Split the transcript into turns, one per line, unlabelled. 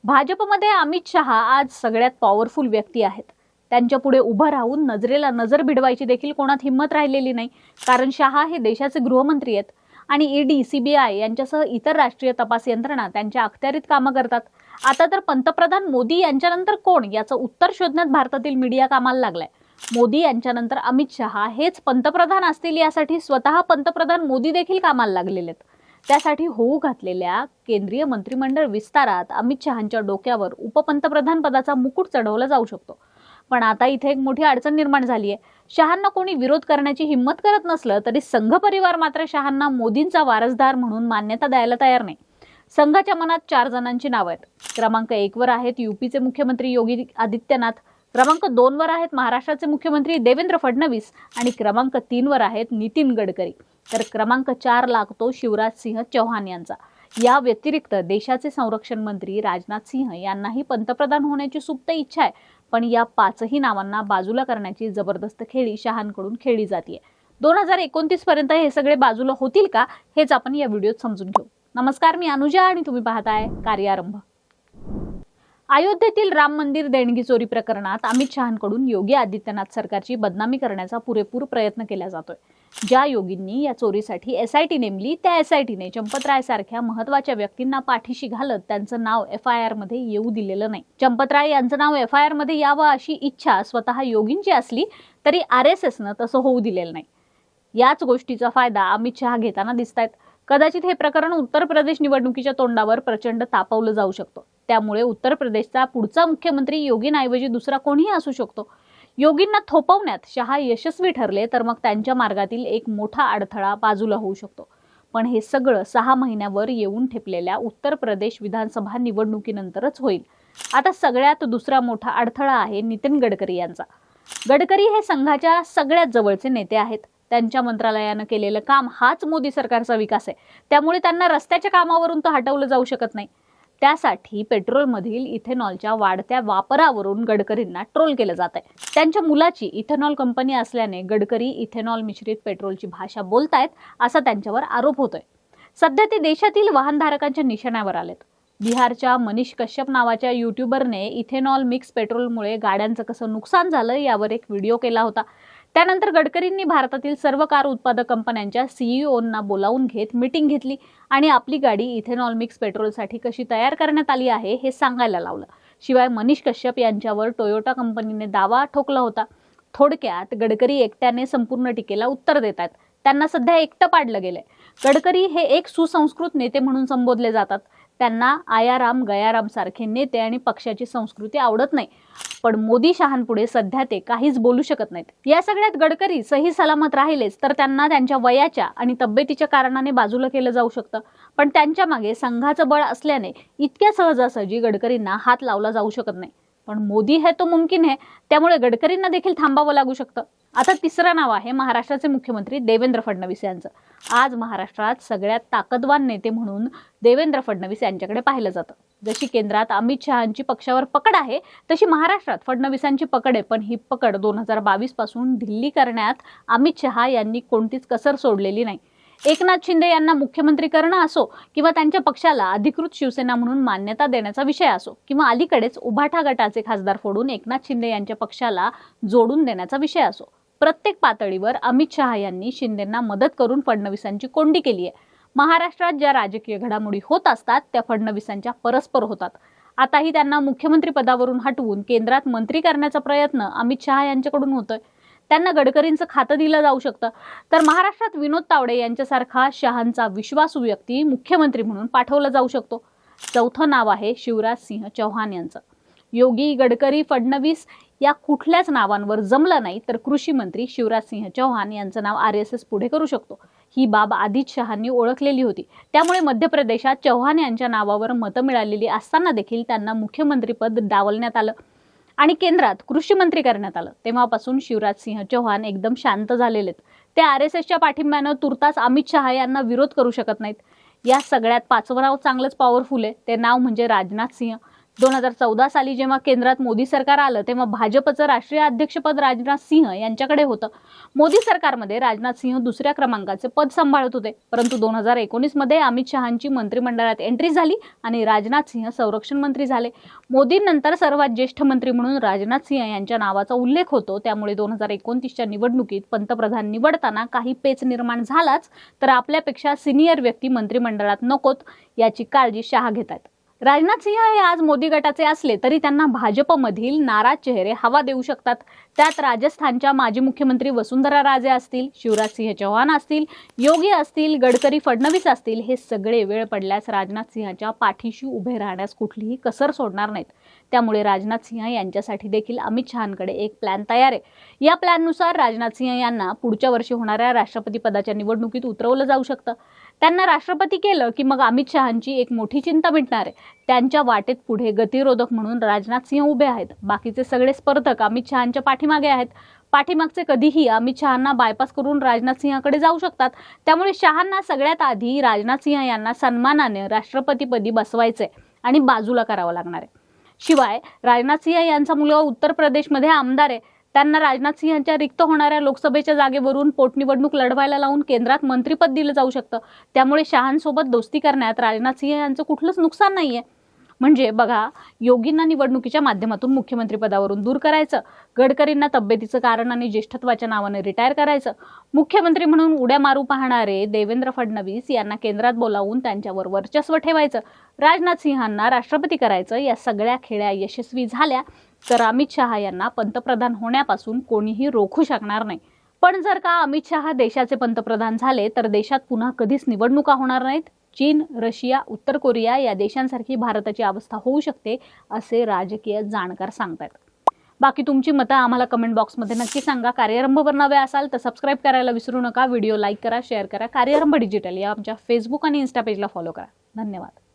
भाजपमध्ये अमित शहा आज सगळ्यात पॉवरफुल व्यक्ती आहेत. त्यांच्या पुढे उभं राहून नजरेला नजर भिडवायची देखील कोणात हिंमत राहिलेली नाही. कारण शहा हे देशाचे गृहमंत्री आहेत आणि ईडी, सीबीआय यांच्यासह इतर राष्ट्रीय तपास यंत्रणा त्यांच्या अखत्यारीत कामं करतात. आता तर पंतप्रधान मोदी यांच्यानंतर कोण याचं उत्तर शोधण्यात भारतातील मीडिया कामाला लागलाय. मोदी यांच्यानंतर अमित शहा हेच पंतप्रधान असतील यासाठी स्वतः पंतप्रधान मोदी देखील कामाला लागलेले आहेत. त्यासाठी होऊ घातलेल्या केंद्रीय मंत्रिमंडळ विस्तारात अमित शहांच्या डोक्यावर उपपंतप्रधान पदाचा मुकुट चढवला जाऊ शकतो. पण आता इथे एक मोठी अडचण निर्माण झाली आहे. शहांना कोणी विरोध करण्याची हिंमत करत नसलं तरी संघ परिवार मात्र शहांना मोदींचा वारसदार म्हणून मान्यता द्यायला तयार नाही. संघाच्या मनात 4 जणांची नावं आहेत. क्रमांक 1 वर आहेत यूपीचे मुख्यमंत्री योगी आदित्यनाथ, क्रमांक 2 वर आहेत महाराष्ट्राचे मुख्यमंत्री देवेंद्र फडणवीस आणि क्रमांक 3 वर आहेत नितीन गडकरी. तर क्रमांक 4 लागतो शिवराज सिंह चौहान यांचा. या व्यतिरिक्त देशाचे संरक्षण मंत्री राजनाथ सिंह यांनाही पंतप्रधान होण्याची सुप्त इच्छा आहे. पण या 5ही नावांना बाजूला करण्याची जबरदस्त खेळी शहांकडून खेळली जाते. 2029 पर्यंत हे सगळे बाजूला होतील का, हेच आपण या व्हिडिओत समजून घेऊ. नमस्कार, मी अनुजा आणि तुम्ही पाहताय कार्यारंभ. अयोध्येतील राम मंदिर देणगी चोरी प्रकरणात अमित शहांकडून योगी आदित्यनाथ सरकारची बदनामी करण्याचा पुरेपूर प्रयत्न केला जातोय. ज्या योगींनी या चोरीसाठी एसआयटी नेमली त्या एसआयटीने चंपतराय सारख्या महत्त्वाच्या व्यक्तींना पाठीशी घालत त्यांचं नाव FIR मध्ये येऊ दिलेलं नाही. चंपतराय यांचं नाव FIR मध्ये यावं अशी इच्छा स्वतः योगींची असली तरी RSSनं तसं होऊ दिलेलं नाही. याच गोष्टीचा फायदा अमित शहा घेताना दिसतायत. कदाचित हे प्रकरण उत्तर प्रदेश निवडणुकीच्या तोंडावर प्रचंड तापवलं जाऊ शकतं. त्यामुळे उत्तर प्रदेशचा पुढचा मुख्यमंत्री योगींऐवजी दुसरा कोणीही असू शकतो. योगींना थोपवण्यात शहा यशस्वी ठरले तर मग त्यांच्या मार्गातील एक मोठा अडथळा बाजूला होऊ शकतो. पण हे सगळं 6 महिन्यावर येऊन ठेपलेल्या उत्तर प्रदेश विधानसभा निवडणुकीनंतरच होईल. आता सगळ्यात दुसरा मोठा अडथळा आहे नितीन गडकरी यांचा. गडकरी हे संघाच्या सगळ्यात जवळचे नेते आहेत. त्यांच्या मंत्रालयानं केलेलं काम हाच मोदी सरकारचा विकास आहे. त्यामुळे त्यांना रस्त्याच्या कामावरून तर हटवलं जाऊ शकत नाही. त्यासाठी पेट्रोलमधील इथेनॉलच्या वाढत्या वापरावरून गडकरींना ट्रोल केलं जात आहे. त्यांच्या मुलाची इथेनॉल कंपनी असल्याने गडकरी इथेनॉल मिश्रित पेट्रोलची भाषा बोलतायत असा त्यांच्यावर आरोप होतोय. सध्या ते देशातील वाहनधारकांच्या निशाण्यावर आलेत. बिहारच्या मनीष कश्यप नावाच्या युट्यूबरने इथेनॉल मिक्स पेट्रोलमुळे गाड्यांचं कसं नुकसान झालं यावर एक व्हिडिओ केला होता. त्यानंतर गडकरींनी भारतातील सर्व कार उत्पादक कंपन्यांच्या CEOंना बोलावून घेत मीटिंग घेतली आणि आपली गाडी इथेनॉल मिक्स पेट्रोलसाठी कशी तयार करण्यात आली आहे हे सांगायला लावलं. शिवाय मनीष कश्यप यांच्यावर टोयोटा कंपनीने दावा ठोकला होता. थोडक्यात गडकरी एकट्याने संपूर्ण टीकेला उत्तर देत आहेत. त्यांना सध्या एकटं पाडलं गेलंय. गडकरी हे एक सुसंस्कृत नेते म्हणून संबोधले जातात. त्यांना आयाराम गयाराम सारखे नेते आणि पक्षाची संस्कृती आवडत नाही. पण मोदी शहांपुढे सध्या ते काहीच बोलू शकत नाहीत. या सगळ्यात गडकरी सही सलामत राहिलेच तर त्यांना त्यांच्या वयाच्या आणि तब्येतीच्या कारणाने बाजूला केलं जाऊ शकतं. पण त्यांच्या मागे संघाचं बळ असल्याने इतक्या सहजासहजी गडकरींना हात लावला जाऊ शकत नाही. पण मोदी है तो मुमकिन है, त्यामुळे गडकरींना देखील थांबावं लागू शकतं. आता तिसरं नाव आहे महाराष्ट्राचे मुख्यमंत्री देवेंद्र फडणवीस यांचं. आज महाराष्ट्रात सगळ्यात ताकदवान नेते म्हणून देवेंद्र फडणवीस यांच्याकडे पाहिलं जातं. जशी केंद्रात अमित शहांची पक्षावर पकड आहे तशी महाराष्ट्रात फडणवीसांची पकड आहे. पण ही पकड 2022 पासून ढिल्ली करण्यात अमित शहा यांनी कोणतीच कसर सोडलेली नाही. एकनाथ शिंदे यांना मुख्यमंत्री करणं असो किंवा त्यांच्या पक्षाला अधिकृत शिवसेना म्हणून मान्यता देण्याचा विषय असो किंवा अलीकडेच उभाठा गटाचे खासदार फोडून एकनाथ शिंदे यांच्या पक्षाला जोडून देण्याचा विषय असो, प्रत्येक पातळीवर अमित शहा यांनी शिंदेंना मदत करून फडणवीसांची कोंडी केली आहे. महाराष्ट्रात ज्या राजकीय घडामोडी होत असतात त्या फडणवीसांच्या परस्पर होतात. आताही त्यांना मुख्यमंत्री पदावरून हटवून केंद्रात मंत्री करण्याचा प्रयत्न अमित शहा यांच्याकडून होतोय. त्यांना गडकरींचं खातं दिलं जाऊ शकतं. तर महाराष्ट्रात विनोद तावडे यांच्यासारखा शहांचा विश्वासू व्यक्ती मुख्यमंत्री म्हणून पाठवला जाऊ शकतो. चौथं नाव आहे शिवराज सिंह चौहान यांचं. योगी, गडकरी, फडणवीस या कुठल्याच नावांवर जमलं नाही तर कृषी मंत्री शिवराज सिंह चौहान यांचं नाव RSS पुढे करू शकतो. ही बाब आधीच शहांनी ओळखलेली होती. त्यामुळे मध्य प्रदेशात चौहान यांच्या नावावर मतं मिळालेली असताना देखील त्यांना मुख्यमंत्रीपद डावलण्यात आलं आणि केंद्रात कृषी मंत्री करण्यात आलं. तेव्हापासून शिवराज सिंह चौहान एकदम शांत झालेलेत. ते RSSच्या पाठिंब्यानं तुर्तास अमित शहा यांना विरोध करू शकत नाहीत. या सगळ्यात 5वं नाव चांगलंच पॉवरफुल आहे. ते नाव म्हणजे राजनाथ सिंह. 2014 साली जेव्हा केंद्रात मोदी सरकार आलं तेव्हा भाजपचं राष्ट्रीय अध्यक्षपद राजनाथ सिंह यांच्याकडे होतं. मोदी सरकारमध्ये राजनाथ सिंह दुसऱ्या क्रमांकाचे पद सांभाळत होते. परंतु 2019 मध्ये अमित शहांची मंत्रिमंडळात एंट्री झाली आणि राजनाथ सिंह संरक्षण मंत्री झाले. मोदींनंतर सर्वात ज्येष्ठ मंत्री म्हणून राजनाथ सिंह यांच्या नावाचा उल्लेख होतो. त्यामुळे 2029च्या निवडणुकीत पंतप्रधान निवडताना काही पेच निर्माण झालाच तर आपल्यापेक्षा सिनियर व्यक्ती मंत्रिमंडळात नकोत याची काळजी शहा घेतात. राजनाथ सिंह हे आज मोदी गटाचे असले तरी त्यांना भाजपमधील नाराज चेहरे हवा देऊ शकतात. त्यात राजस्थानच्या माजी मुख्यमंत्री वसुंधरा राजे असतील, शिवराज सिंह चौहान असतील, योगी असतील, गडकरी, फडणवीस असतील, हे सगळे वेळ पडल्यास राजनाथ सिंहाच्या पाठीशी उभे राहण्यास कुठलीही कसर सोडणार नाहीत. त्यामुळे राजनाथ सिंह यांच्यासाठी देखील अमित शहांकडे एक प्लॅन तयार आहे. या प्लॅननुसार राजनाथ सिंह यांना पुढच्या वर्षी होणाऱ्या राष्ट्रपती पदाच्या निवडणुकीत उतरवलं जाऊ शकतं. त्यांना राष्ट्रपती केलं की मग अमित शहांची एक मोठी चिंता मिटणार आहे. त्यांच्या वाटेत पुढे गतिरोधक म्हणून राजनाथ सिंह उभे आहेत. बाकीचे सगळे स्पर्धक अमित शहांच्या पाठीमागे आहेत. पाठीमागचे कधीही अमित शहांना बायपास करून राजनाथ सिंहाकडे जाऊ शकतात. त्यामुळे शहांना सगळ्यात आधी राजनाथ सिंह यांना सन्मानाने राष्ट्रपतीपदी बसवायचंय आणि बाजूला करावं लागणार आहे. शिवाय राजनाथ सिंह यांचा मुलगा उत्तर प्रदेशमध्ये आमदार आहे. त्यांना राजनाथ सिंहांच्या रिक्त होणाऱ्या लोकसभेच्या जागेवरून पोटनिवडणूक लढवायला लावून केंद्रात मंत्रिपद दिलं जाऊ शकतं. त्यामुळे शहांसोबत दोस्ती करण्यात राजनाथ सिंह यांचं कुठलंच नुकसान नाहीये. म्हणजे बघा, योगींना निवडणुकीच्या माध्यमातून मुख्यमंत्रीपदावरून दूर करायचं, गडकरींना तब्येतीचं कारण आणि ज्येष्ठत्वाच्या नावाने रिटायर करायचं, मुख्यमंत्री म्हणून उड्या मारू पाहणारे देवेंद्र फडणवीस यांना केंद्रात बोलावून त्यांच्यावर वर्चस्व ठेवायचं, राजनाथ सिंहांना राष्ट्रपती करायचं. या सगळ्या खेळ्या यशस्वी झाल्या तर अमित शहा यांना पंतप्रधान होण्यापासून कोणीही रोखू शकणार नाही. पण जर का अमित शहा देशाचे पंतप्रधान झाले तर देशात पुन्हा कधीच निवडणुका होणार नाहीत. चीन, रशिया, उत्तर कोरिया या देशांसारखी भारताची अवस्था होऊ शकते असे राजकीय जाणकार सांगतात. बाकी तुमची मतं आम्हाला कमेंट बॉक्समध्ये नक्की सांगा. कार्यारंभवर नवे असाल तर सबस्क्राईब करायला विसरू नका. व्हिडिओ लाईक करा, शेअर करा. कार्यारंभ डिजिटल या आमच्या फेसबुक आणि इन्स्टा पेजला फॉलो करा. धन्यवाद.